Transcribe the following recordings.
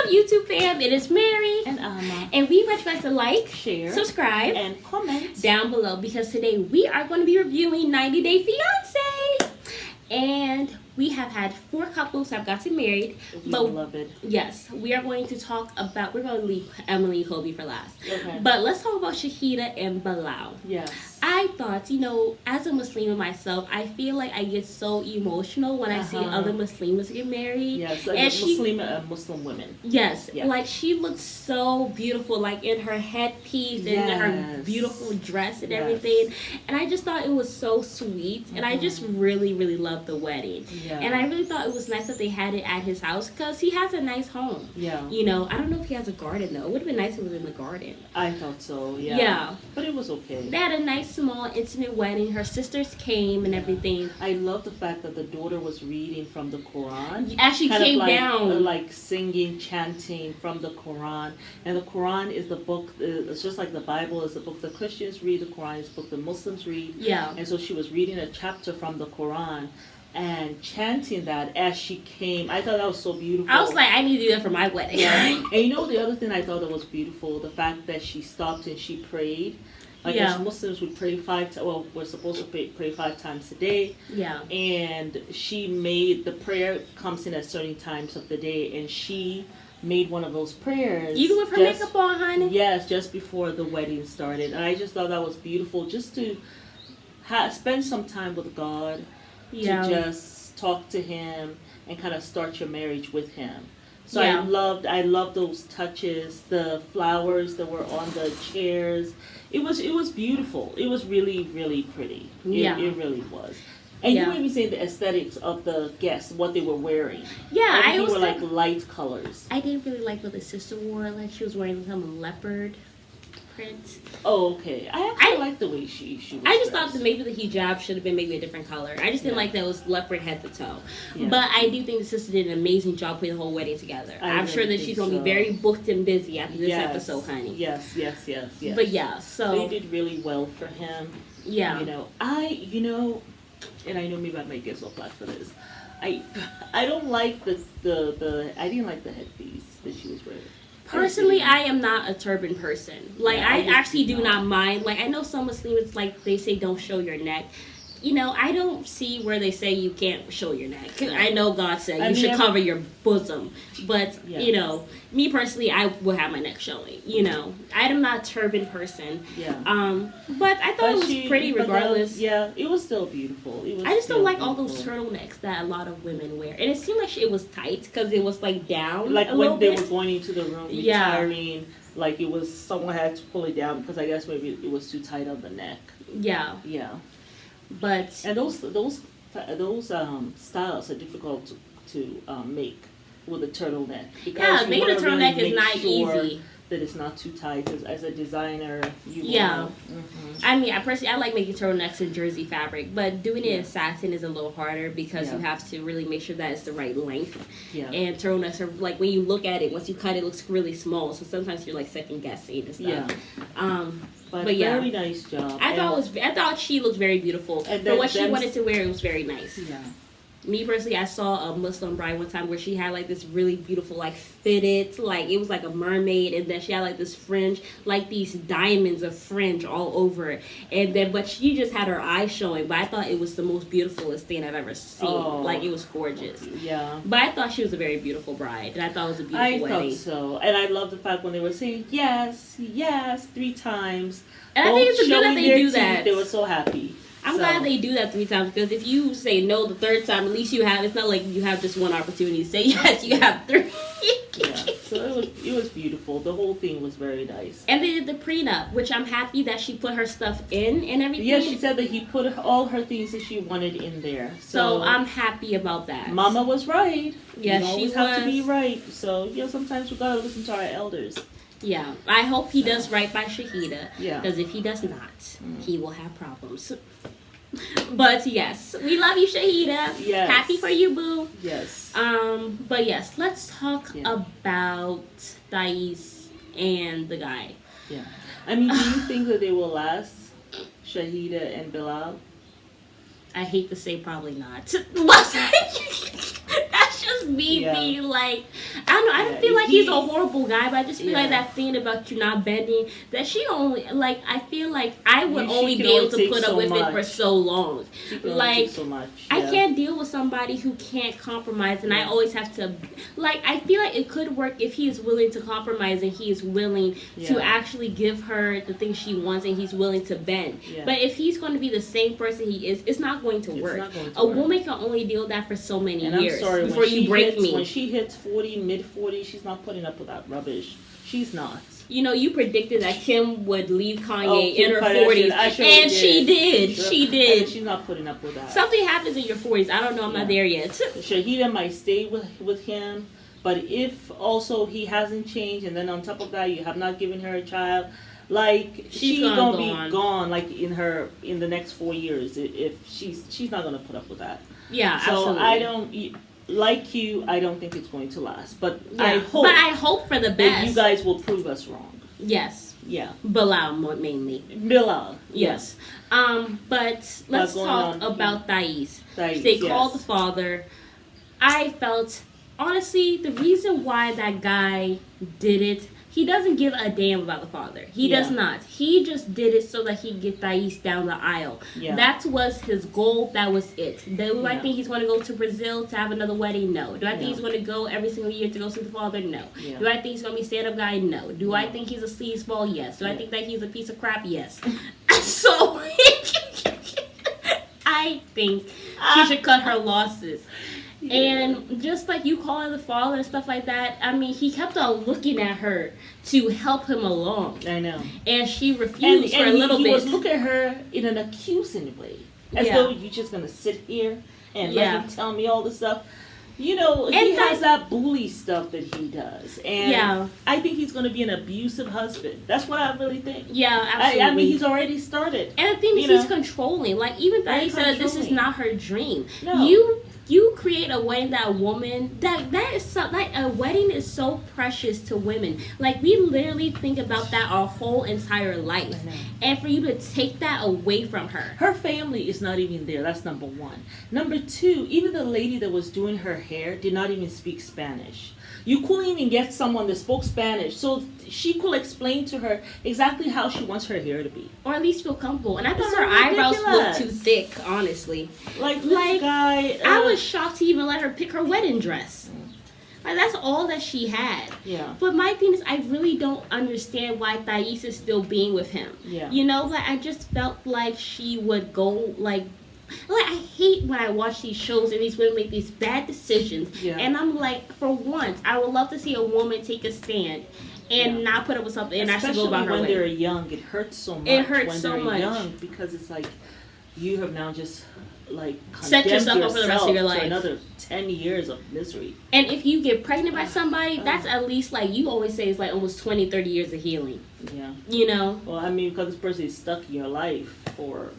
YouTube fam? It is Mary and Anna. And we want you guys to like, share, subscribe, and comment down below because today we are going to be reviewing 90 Day Fiancé. And we have had 4 couples have gotten married. We love it. Yes, we are going to talk about, we're going to leave Emily and Kobe for last. Okay. But let's talk about Shahida and Bilal. Yes. I thought, as a Muslim myself, I feel like I get so emotional when I see other Muslims get married. Yes, like and Muslim women. Yes, like she looked so beautiful, like in her headpiece and her beautiful dress and everything. And I just thought it was so sweet. And I just really, really loved the wedding. Yeah. And I really thought it was nice that they had it at his house because he has a nice home. Yeah. I don't know if he has a garden though. It would have been nice if it was in the garden. I thought so, yeah. Yeah. But it was okay. They had a nice, small, intimate wedding. Her sisters came and everything. I love the fact that the daughter was reading from the Quran. As she came down. Like singing, chanting from the Quran. And the Quran is the book, it's just like the Bible is the book the Christians read, the Quran is the book the Muslims read. Yeah. And so she was reading a chapter from the Quran and chanting that as she came. I thought that was so beautiful. I was like, I need to do that for my wedding. Yeah. And the other thing I thought that was beautiful, the fact that she stopped and she prayed. Like as Muslims, we pray 5 times. Well, we're supposed to pray 5 times a day. Yeah. And she made the prayer comes in at certain times of the day, and she made one of those prayers. Even with her makeup on, honey. Yes, just before the wedding started, and I just thought that was beautiful. Just to spend some time with God, to just talk to Him and kind of start your marriage with Him. So I loved those touches, the flowers that were on the chairs. It was beautiful. It was really, really pretty. It really was. And you were even saying the aesthetics of the guests, what they were wearing. Yeah, I were like light colors. I didn't really like what the sister wore. Like she was wearing some leopard print. Oh, okay. I like the way she was I just dressed. thought that maybe the hijab should have been maybe a different color. I just didn't like that it was leopard head to toe. Yeah. But I do think the sister did an amazing job putting the whole wedding together. I'm sure that she's going to be very booked and busy after this episode, honey. Yes. But yeah, so they did really well for him. Yeah. And I know maybe I might get so flack for this. I don't like I didn't like the headpiece that she was wearing. Personally, I am not a turban person. Like, I actually do not mind. Like, I know some Muslims, like, they say don't show your neck. I don't see where they say you can't show your neck. I know God said you should cover your bosom. But, me personally, I will have my neck showing. I'm not a turban person. Yeah. But I thought it was pretty regardless. It was still beautiful. I just don't like all those turtlenecks that a lot of women wear. And it seemed like it was tight because it was, like, down like a little when they bit. were going into the room retiring, like it was, someone had to pull it down because I guess maybe it was too tight on the neck. Yeah. Yeah. But and those styles are difficult to make with a turtleneck because making a turtleneck is not easy. That it's not too tight. As a designer, I mean, I like making turtlenecks in jersey fabric, but doing it in satin is a little harder because you have to really make sure that it's the right length. Yeah. And turtlenecks are like when you look at it, once you cut it, looks really small. So sometimes you're like second guessing and stuff. Yeah. But very nice job. I thought she looked very beautiful. And for what she wanted to wear, it was very nice. Yeah. Me personally, I saw a Muslim bride one time where she had like this really beautiful like fitted, like it was like a mermaid, and then she had like this fringe, like these diamonds of fringe all over it, and then but she just had her eyes showing. But I thought it was the most beautifulest thing I've ever seen. Like it was gorgeous. Yeah. But I thought she was a very beautiful bride, and I thought it was a beautiful wedding. I thought so, and I love the fact when they were saying yes 3 times. And I think it's good that they do that. They were so happy. I'm glad they do that 3 times because if you say no the 3rd time, at least it's not like you have just one opportunity to say yes, you have 3. So it was beautiful. The whole thing was very nice. And they did the prenup, which I'm happy that she put her stuff in and everything. Yeah, she said that he put all her things that she wanted in there. So I'm happy about that. Mama was right. Yes, she was. Have to be right. So sometimes we gotta listen to our elders. Yeah, I hope he does right by Shahida. Yeah. Because if he does not, he will have problems. But yes, we love you, Shahida. Yes. Happy for you, boo. Yes. But yes, let's talk about Thais and the guy. Yeah. I mean, do you think that they will last, Shahida and Bilal? I hate to say probably not. That's just me being like, I don't know, I don't feel like he's a horrible guy, but I just feel like that thing about you not bending, that she only, like, I feel like I would only be able to put up with it for so long. Like, so much. I can't deal with somebody who can't compromise, and I always have to, like, I feel like it could work if he is willing to compromise and he is willing to actually give her the things she wants and he's willing to bend. But if he's going to be the same person he is, it's not going to work. A woman can only deal with that for so many years before you break me. When she hits 40, mid-40s, she's not putting up with that rubbish. She's not. You know, you predicted that Kim would leave Kanye in her 40s, and she did. She did. And she's not putting up with that. Something happens in your 40s. I don't know. I'm not there yet. Shahida might stay with him, but if also he hasn't changed, and then on top of that, you have not given her a child, like she's gonna be gone, like in the next 4 years. If she's not gonna put up with that. Yeah, so absolutely. I don't. Like you, I don't think it's going to last. But I hope for the best. That you guys will prove us wrong. Yes. Yeah. Bilal mainly. Bilal. Yes. But let's talk about Thais. They called the father. I felt, honestly, the reason why that guy did it, he doesn't give a damn about the father. He does not. He just did it so that he could get Thais down the aisle. Yeah. That was his goal. That was it. Do I think he's going to go to Brazil to have another wedding? No. Do I think he's going to go every single year to go see the father? No. Yeah. Do I think he's going to be a stand-up guy? No. Do I think he's a sleazeball? Yes. Do I think that he's a piece of crap? Yes. So, I think she should cut her losses. Yeah. And just like you calling the father and stuff like that, I mean, he kept on looking at her to help him along. I know. And she refused for a little bit. He was looking at her in an accusing way. As though you're just going to sit here and let him tell me all this stuff. You know, he has that bully stuff that he does. And I think he's going to be an abusive husband. That's what I really think. Yeah, absolutely. I mean, he's already started. And the thing is, he's controlling. Like, even Thais said this is not her dream. No. You create a wedding that a woman that is so, like, a wedding is so precious to women. Like, we literally think about that our whole entire life, and for you to take that away from her family is not even there. That's number one. Number two, even the lady that was doing her hair did not even speak Spanish. You couldn't even get someone that spoke Spanish, so she could explain to her exactly how she wants her hair to be, or at least feel comfortable. And I thought her eyebrows looked too thick, honestly. Like this guy, I was shocked to even let her pick her wedding dress. Like, that's all that she had. Yeah. But my thing is, I really don't understand why Thais is still being with him. Yeah. You know, like, I just felt like she would go, like, I hate when I watch these shows and these women make these bad decisions. Yeah. And I'm like, for once, I would love to see a woman take a stand and not put up with something and actually go about her way. Especially when they're young, it hurts so much. It hurts so much when they're young, because it's like you have now just set yourself up for the rest of your life. Another 10 years of misery. And if you get pregnant by somebody, that's at least, like you always say, it's like almost 20, 30 years of healing. Yeah. You know? Well, I mean, because this person is stuck in your life for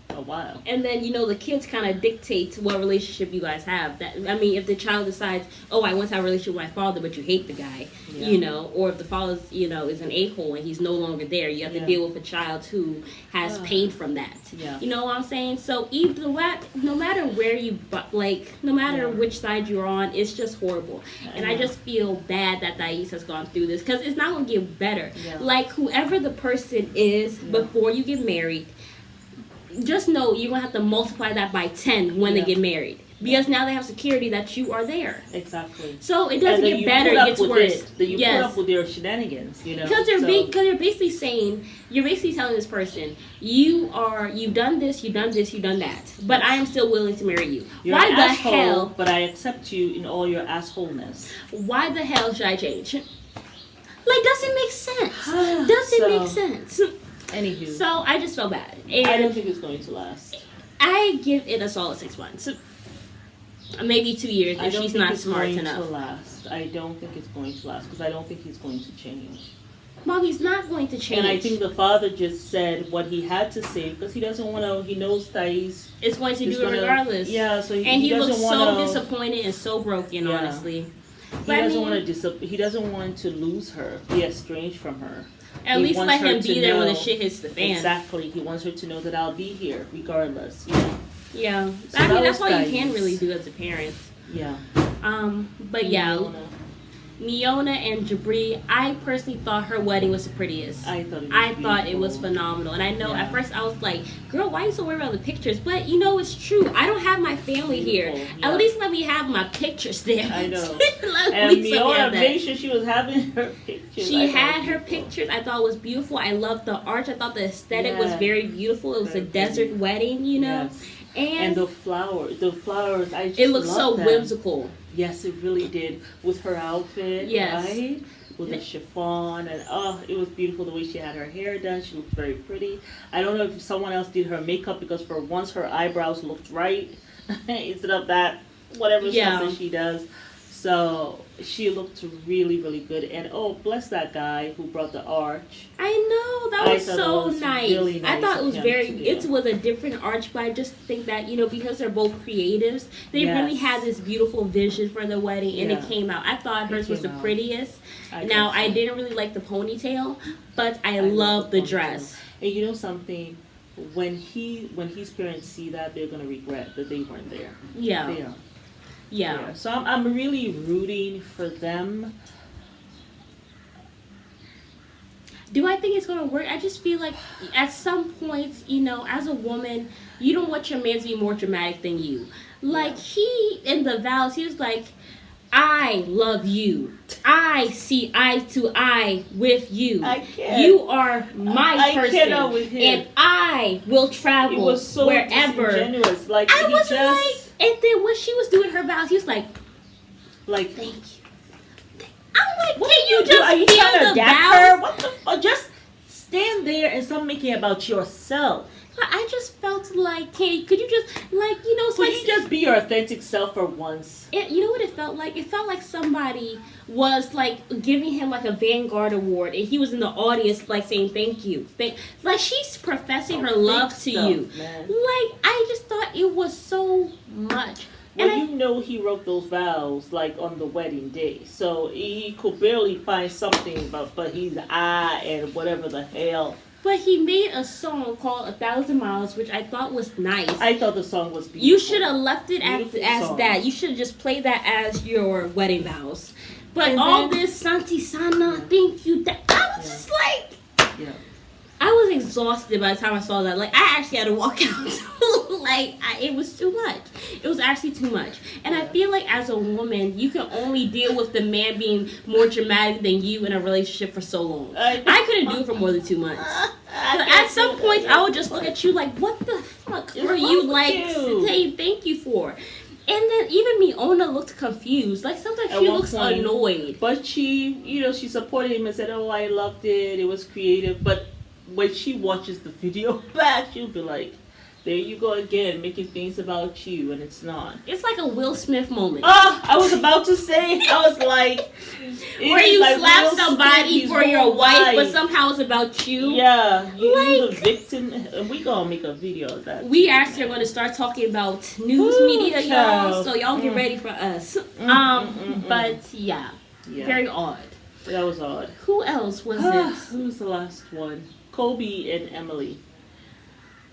a while. And then, you know, the kids kind of dictate what relationship you guys have. That, I mean, if the child decides, oh, I want to have a relationship with my father, but you hate the guy, you know, or if the father, you know, is an a-hole and he's no longer there, you have to deal with a child who has pain from that. Yeah. You know what I'm saying? So no matter where you, no matter which side you're on, it's just horrible. And I just feel bad that Thais has gone through this, because it's not going to get better. Yeah. Like, whoever the person is before you get married, just know you're going to have to multiply that by 10 when they get married. Because now they have security that you are there. Exactly. So it doesn't get better, it gets worse. You put up with their shenanigans, you know. Because you're basically saying, you're basically telling this person, you've done this, you've done this, you've done that. But I am still willing to marry you. You're why an the asshole, hell? But I accept you in all your assholeness. Why the hell should I change? Like, doesn't make sense. Doesn't make sense. Anywho. So I just felt bad. And I don't think it's going to last. I give it a solid 6 months. Maybe 2 years if she's not smart enough. I don't think it's going to last, because I don't think he's going to change. Mom, he's not going to change. And I think the father just said what he had to say, because he doesn't want to. He knows Thais is going to do it regardless. Yeah, so he looks so disappointed and so broken, honestly. He doesn't want to lose her, be estranged from her. At least let him be there when the shit hits the fan. Exactly. He wants her to know that I'll be here regardless. Yeah. So I mean, that's all you can really do as a parent. Yeah. But yeah. Miona and Jabri, I personally thought her wedding was the prettiest. I thought it was phenomenal. And I know at first I was like, girl, why are you so worried about the pictures? But you know, it's true. I don't have my family here. Yeah. At least let me have my pictures there. I know. And Miona made sure she was having her pictures. She had her pictures. I thought it was beautiful. I loved the arch. I thought the aesthetic was very beautiful. It was a desert wedding, you know. Yes. And the flowers, I just it looked so them. whimsical. Yes, it really did. With her outfit, yes. right? With the chiffon, and it was beautiful the way she had her hair done. She looked very pretty. I don't know if someone else did her makeup, because for once her eyebrows looked right instead of that whatever stuff that she does. So she looked really, really good. And bless that guy who brought the arch. I know, that was so nice. Really nice. I thought it was it was a different arch, but I just think that, you know, because they're both creatives, they really had this beautiful vision for the wedding, and it came out. I thought hers was the prettiest. I didn't really like the ponytail, but I love the dress. And you know something? When his parents see that, they're going to regret that they weren't there. Yeah. They are. Yeah. So I'm really rooting for them. Do I think it's going to work? I just feel like at some points, you know, as a woman, you don't want your man to be more dramatic than you. Like, he, in the vows, he was like, I love you. I see eye to eye with you. I can't. You are my person. Cannot with him. And I will travel it was so wherever. Disingenuous. Like, I was like, and then when she was doing her vows, he was like, thank you. I'm like, what can you just are you feel trying to the adapt vows? her? What the fuck? Just stand there and stop making it about yourself. I just felt like, hey, could you just, like, you know, it's could like, you just be your authentic self for once? You know what it felt like? It felt like somebody was, like, giving him, like, a Vanguard award, and he was in the audience, like, saying thank you. Like, she's professing her love to you. Man. Like, I just thought it was so much. Well, you know he wrote those vows, like, on the wedding day. So he could barely find something, but he's and whatever the hell. But he made a song called 1,000 Miles, which I thought was nice. I thought the song was beautiful. You should have left it as that. You should have just played that as your wedding vows. But all this Santi Sana, thank you. I was just like... Yeah. I was exhausted by the time I saw that. Like, I actually had to walk out. Like, it was too much. It was actually too much. And I feel like as a woman, you can only deal with the man being more dramatic than you in a relationship for so long. I couldn't do it for more than 2 months. At some point, I would just look at you like, what the fuck were you, like, saying thank you for? And then even Miona looked confused. Like, sometimes she looks annoyed. But she supported him and said, oh, I loved it. It was creative. But when she watches the video back, she'll be like, there you go again, making things about you, and it's not. It's like a Will Smith moment. Oh, I was about to say, I was like... Where you like slap somebody for your wife, but somehow it's about you. Yeah, you're the victim, and we gonna make a video of that. We actually are going to start talking about news media, y'all, so y'all get ready for us. But yeah, very odd. That was odd. Who else was it? Who was the last one? Kobe and Emily.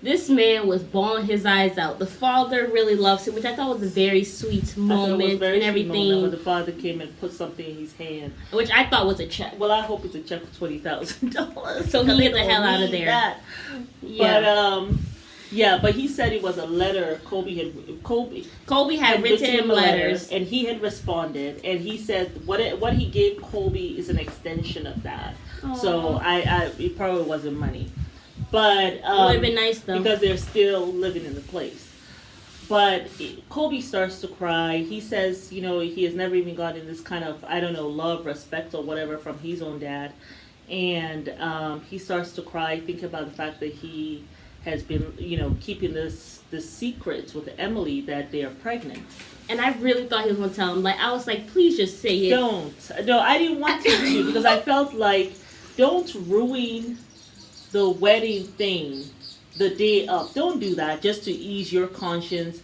This man was bawling his eyes out. The father really loves him, which I thought was a very sweet moment and everything. When the father came and put something in his hand, which I thought was a check. Well, I hope it's a check for $20,000. So he get the hell out of there. That. Yeah. But he said it was a letter. Kobe had written him letters, and he had responded. And he said what he gave Kobe is an extension of that. Aww. So it probably wasn't money. But it would have been nice though, because they're still living in the place. But Kobe starts to cry. He says, he has never even gotten this kind of, I don't know, love, respect, or whatever from his own dad. And he starts to cry, think about the fact that he has been, keeping this secret with Emily that they are pregnant. And I really thought he was going to tell him. Like, I was like, please just say it. Don't. No, I didn't want him to, because I felt like, don't ruin the wedding thing the day of. Don't do that just to ease your conscience.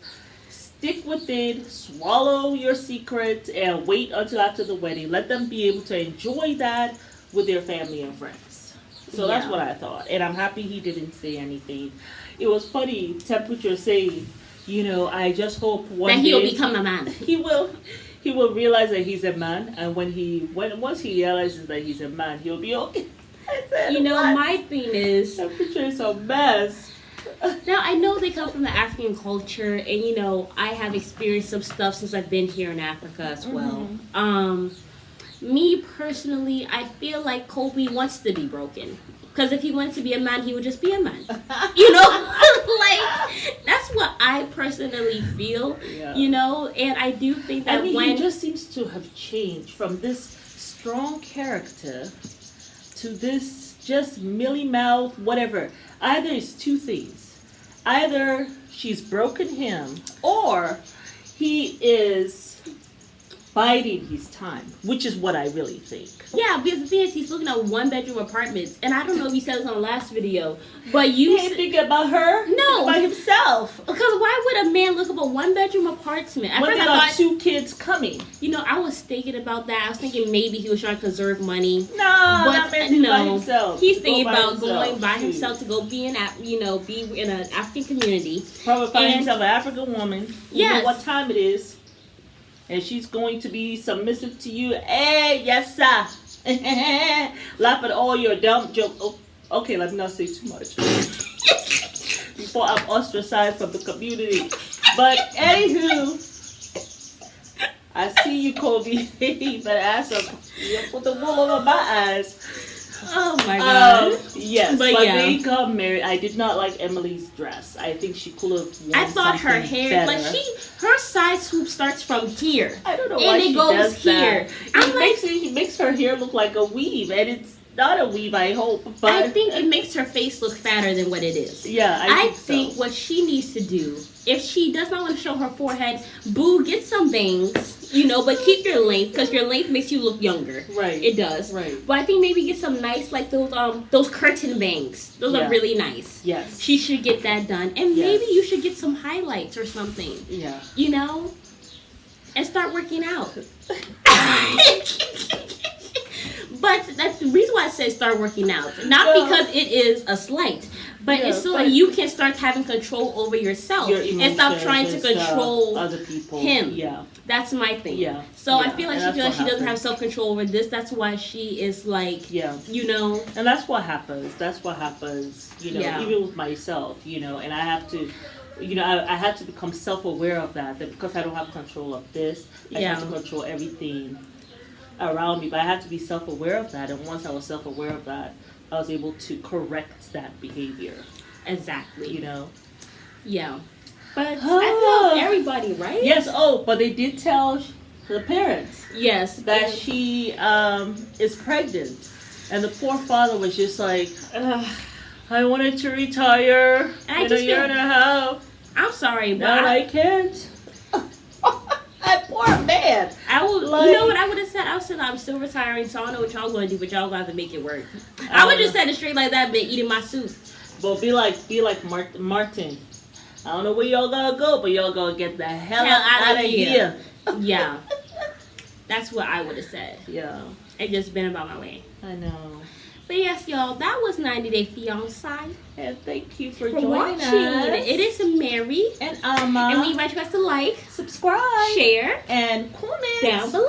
Stick with it, swallow your secret, and wait until after the wedding. Let them be able to enjoy that with their family and friends. So that's what I thought. And I'm happy he didn't say anything. It was funny, Temperature saying I just hope one that day he'll become a man. he will realize that he's a man, and once he realizes that he's a man, he'll be okay. I said, My thing is, that picture is a mess. Now, I know they come from the African culture, and, I have experienced some stuff since I've been here in Africa as well. Me, personally, I feel like Kobe wants to be broken. Because if he wanted to be a man, he would just be a man. That's what I personally feel, and I do think that he just seems to have changed from this strong character to this just mealy-mouthed whatever. Either it's two things. Either she's broken him, or he is biding his time, which is what I really think. Yeah, because the thing is, he's looking at one-bedroom apartments, and I don't know if he said this on the last video, but you ain't thinking about her? No, about himself. Because why would a man look up a one-bedroom apartment? When there are 2 kids coming. I was thinking about that. I was thinking maybe he was trying to conserve money. No, but by himself. He's thinking about going by himself to go be in an African community. Probably find himself an African woman. You know what time it is. And she's going to be submissive to you. Hey, yes, sir. Laugh at all your dumb jokes. Oh, okay, let me not say too much. Before I'm ostracized from the community. But, anywho, I see you, Kobe. You better ask him. You put the wool over my eyes. Oh my god. Yes, but they got married. I did not like Emily's dress. I think she could have worn I thought her hair, better. her side swoop starts from here. I don't know why she does here. That. It makes her hair look like a weave, and it's not a weave, I hope. But I think it makes her face look fatter than what it is. Yeah, I think what she needs to do, if she does not want to show her forehead, get some bangs. But keep your length, because your length makes you look younger. Right. It does. Right. But I think maybe get some nice, like those curtain bangs. Those are really nice. Yes. She should get that done. And maybe you should get some highlights or something. Yeah. And start working out. But that's the reason why I say start working out. Not because it is a slight. But it's so that you can start having control over yourself and stop trying to control other people. Him. Yeah. That's my thing. Yeah. So I feel like she doesn't have self-control over this. That's why she is like, And that's what happens. Even with myself, and I have to, I had to become self-aware of that because I don't have control of this, I have to control everything around me. But I had to be self-aware of that. And once I was self-aware of that, I was able to correct that behavior. Exactly. Yeah. But I feel everybody, right? Yes. Oh, but they did tell the parents. Yes. That she is pregnant. And the poor father was just like, I wanted to retire in a year and a half. I'm sorry, but I can't. That poor man. You know what I would have said? I would say I'm still retiring, so I don't know what y'all going to do, but y'all going to have to make it work. I would just said it straight like that, been eating my soup. But be like Martin. I don't know where y'all gonna go, but y'all gonna get the hell out of here. Yeah. That's what I would have said. Yeah. And just been about my way. I know. But yes, y'all, that was 90 Day Fiancé. And thank you for joining watching. us. It is Mary and Alma. And we invite you guys to like, subscribe, share, and comment down below.